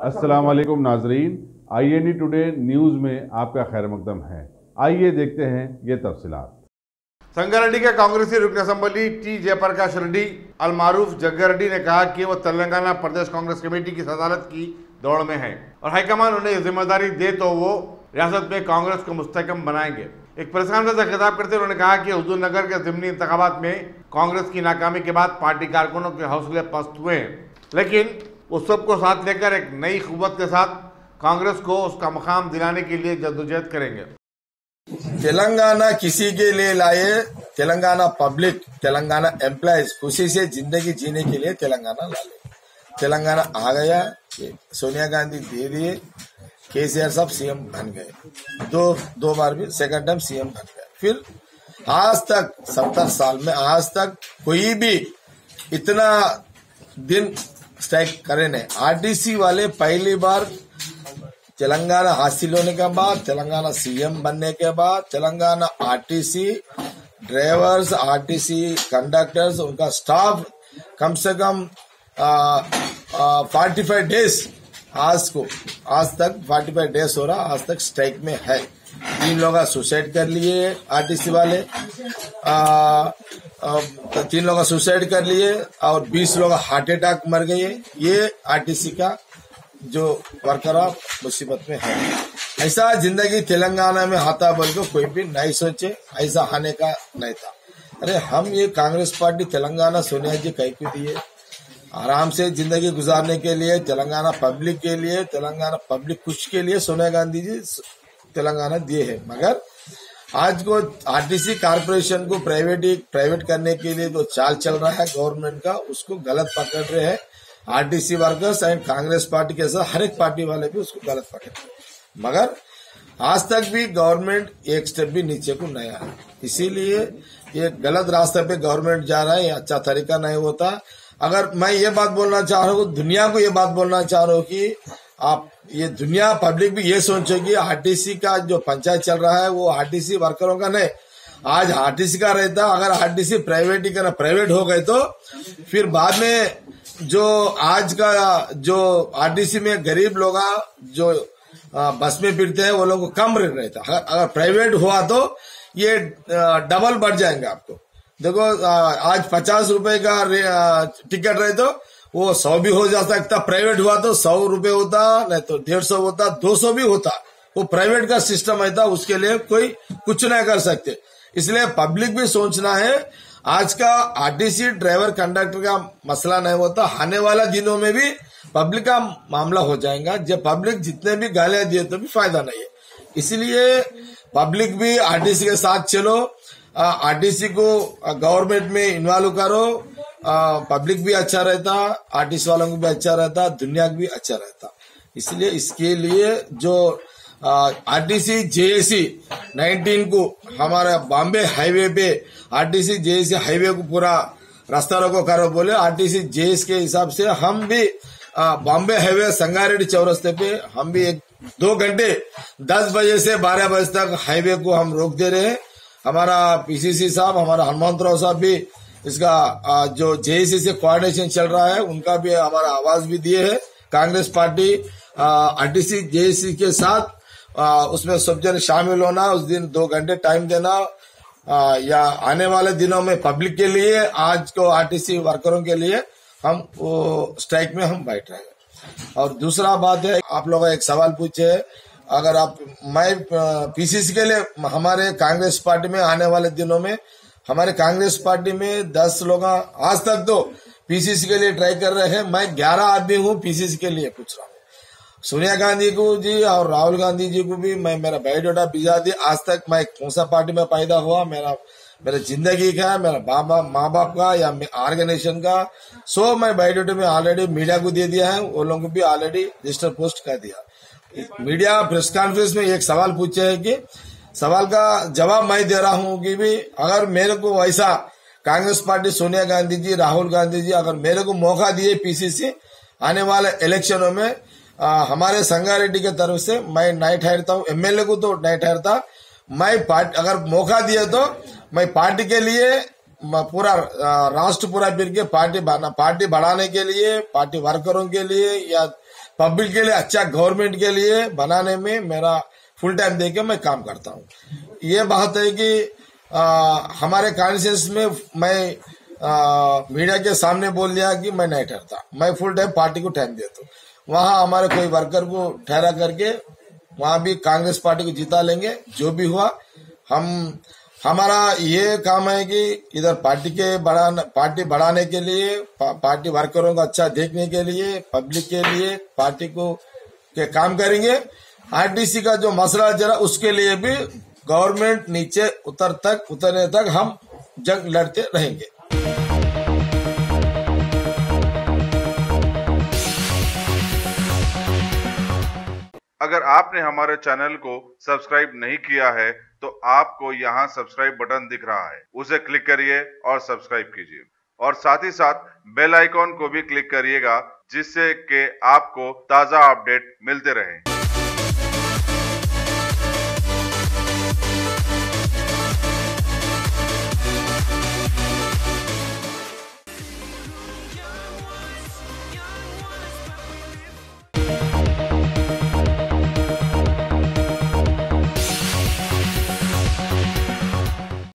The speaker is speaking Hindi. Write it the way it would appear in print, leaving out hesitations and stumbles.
अस्सलाम वालेकुम नाजरीन, INE टुडे न्यूज़ में आपका खैर मकदम है। आइए देखते हैं ये तफसीलात। संगारेड्डी के कांग्रेसी रुकन असम्बली टी जयप्रकाश रेड्डी अलमारूफ जग्गारेड्डी ने कहा कि वो तेलंगाना प्रदेश कांग्रेस कमेटी की सदारत की दौड़ में है और हाईकमान उन्हें ये जिम्मेदारी दे तो वो रियासत में कांग्रेस को मुस्तहकम बनाएंगे। एक प्रेस कॉन्फ्रेंस से खिताब करते उन्होंने कहा कि हुजूर नगर के ज़िमनी इंतखाबात में कांग्रेस की नाकामी के बाद पार्टी कारकुनों के हौसले पस्त हुए हैं, लेकिन वो सबको साथ लेकर एक नई कुव्वत के साथ कांग्रेस को उसका मुकाम दिलाने के लिए जद्दोजहद करेंगे। तेलंगाना किसी के लिए लाए, तेलंगाना पब्लिक, तेलंगाना एम्प्लॉयज खुशी से जिंदगी जीने के लिए तेलंगाना ला ले। तेलंगाना आ गया, सोनिया गांधी दे दिए, केसीआर साहब सीएम बन गए, दो बार भी सेकंड टाइम सीएम बन गए। फिर आज तक 70 साल में आज तक कोई भी इतना दिन स्ट्राइक करे नहीं। आरटीसी वाले पहली बार तेलंगाना हासिल होने के बाद, तेलंगाना सीएम बनने के बाद, Telangana RTC drivers, RTC conductors, उनका स्टाफ कम से कम 45 डेज आज तक 45 डेज हो रहा, आज तक स्ट्राइक में है। 3 लोग सुसाइड कर लिए आरटीसी वाले, 3 लोग सुसाइड कर लिए और 20 लोग हार्ट अटैक मर गए। ये आरटीसी का जो वर्कर मुसीबत में है। ऐसा जिंदगी तेलंगाना में आता बोल को कोई भी नहीं सोचे, ऐसा आने का नहीं था। अरे हम ये कांग्रेस पार्टी तेलंगाना सोनिया जी कह के दिए, आराम से जिंदगी गुजारने के लिए, तेलंगाना पब्लिक के लिए, तेलंगाना पब्लिक कुछ के लिए सोनिया गांधी जी तेलंगाना दिए है। मगर आज को आरटीसी कारपोरेशन को प्राइवेट करने के लिए जो चाल चल रहा है गवर्नमेंट का, उसको गलत पकड़ रहे हैं RTC workers and Congress party के साथ हर एक पार्टी वाले भी उसको गलत पकड़ रहे हैं। मगर आज तक भी गवर्नमेंट एक स्टेप भी नीचे को नहीं आया, इसीलिए ये गलत रास्ते पे गवर्नमेंट जा रहा है। ये अच्छा तरीका नहीं होता। अगर मैं ये बात बोलना चाह रहा हूँ, दुनिया को ये बात बोलना चाह रहा हूँ कि आप ये दुनिया पब्लिक भी ये सोचेगी आरटीसी का जो पंचायत चल रहा है वो आरटीसी वर्करों का नहीं, आज आरटीसी का रहता। अगर आरटीसी प्राइवेट हो गए तो फिर बाद में जो आज का जो आरटीसी में गरीब लोग जो बस में फिरते हैं वो लोग को कम रहता। अगर प्राइवेट हुआ तो ये डबल बढ़ जाएंगे। आपको देखो आज 50 रुपए का टिकट रहे तो वो 100 भी हो जा सकता, प्राइवेट हुआ तो 100 रुपए होता, नहीं तो 150 होता, 200 भी होता। वो प्राइवेट का सिस्टम है था, उसके लिए कोई कुछ नहीं कर सकते। इसलिए पब्लिक भी सोचना है, आज का आरटीसी ड्राइवर कंडक्टर का मसला नहीं होता, आने वाला दिनों में भी पब्लिक का मामला हो जाएगा। जब पब्लिक जितने भी गालियां दिए तो भी फायदा नहीं है। इसलिए पब्लिक भी आरटीसी के साथ चलो, आरटीसी को गवर्नमेंट में इन्वॉल्व करो, पब्लिक भी अच्छा रहता, आरटीसी वालों को भी अच्छा रहता, दुनिया को भी अच्छा रहता। इसलिए इसके लिए जो आरटीसी जेएसी 19 को हमारा बॉम्बे हाईवे पे आरटीसी जेएसी हाईवे को पूरा रास्ता रोको करो बोले, आरटीसी जेएस के हिसाब से हम भी बॉम्बे हाईवे संगारेड्डी चौरस्ते पे हम भी 2 घंटे 10 बजे से 12 बजे तक हाईवे को हम रोक दे रहे हैं। हमारा पीसीसी साहब, हमारा हनुमंतराव साहब भी इसका जो जेएसी से कोऑर्डिनेशन चल रहा है उनका भी हमारा आवाज भी दिए है। कांग्रेस पार्टी आरटीसी जेएसी के साथ उसमें सब जन शामिल होना, उस दिन 2 घंटे टाइम देना, या आने वाले दिनों में पब्लिक के लिए, आज को आरटीसी वर्करों के लिए हम वो स्ट्राइक में हम बैठ रहे हैं। और दूसरा बात है, आप लोग एक सवाल पूछे, अगर आप मैं पीसीसी के लिए हमारे कांग्रेस पार्टी में आने वाले दिनों में हमारे कांग्रेस पार्टी में 10 लोग आज तक तो पीसीसी के लिए ट्राई कर रहे हैं। मैं 11 आदमी हूँ पीसीसी के लिए पूछ रहा हूँ। सोनिया गांधी को जी और राहुल गांधी जी को भी मैं मेरा बायोडाटा भिजा दिया। आज तक मैं कौन सा पार्टी में पैदा हुआ, मेरा जिंदगी का, मेरा माँ बाप का या ऑर्गेनाइजेशन का, सो मैं बायोडाटा में ऑलरेडी मीडिया को दे दिया है। वो लोगों को भी ऑलरेडी रजिस्टर पोस्ट कर दिया। मीडिया प्रेस कॉन्फ्रेंस में एक सवाल पूछे है कि सवाल का जवाब मैं दे रहा हूँ कि भी अगर मेरे को वैसा कांग्रेस पार्टी सोनिया गांधी जी, राहुल गांधी जी अगर मेरे को मौका दिए पीसीसी आने वाले इलेक्शनों में, हमारे संगारेड्डी के तरफ से मैं नहीं ठहरता हूँ, एमएलए को तो नहीं ठहरता, मैं पार्टी अगर मौका दिए तो मैं पार्टी के लिए पूरा राष्ट्र पूरा फिर के पार्टी बढ़ाने के लिए, पार्टी वर्करों के लिए या पब्लिक के लिए अच्छा गवर्नमेंट के लिए बनाने में मेरा फुल टाइम देके मैं काम करता हूँ। ये बात है कि हमारे कॉन्स्टिट्यूंसी में मैं मीडिया के सामने बोल दिया कि मैं नहीं ठहरता, मैं फुल टाइम पार्टी को टाइम देता हूँ। वहां हमारे कोई वर्कर को ठहरा करके वहां भी कांग्रेस पार्टी को जिता लेंगे। जो भी हुआ हमारा ये काम है कि इधर पार्टी बढ़ाने के लिए, पार्टी वर्करों को अच्छा देखने के लिए, पब्लिक के लिए पार्टी को के काम करेंगे। आरटीसी का जो मसला जरा उसके लिए भी गवर्नमेंट नीचे उतरने तक हम जंग लड़ते रहेंगे। अगर आपने हमारे चैनल को सब्सक्राइब नहीं किया है तो आपको यहाँ सब्सक्राइब बटन दिख रहा है, उसे क्लिक करिए और सब्सक्राइब कीजिए और साथ ही साथ बेल आइकॉन को भी क्लिक करिएगा जिससे कि आपको ताजा अपडेट मिलते रहें।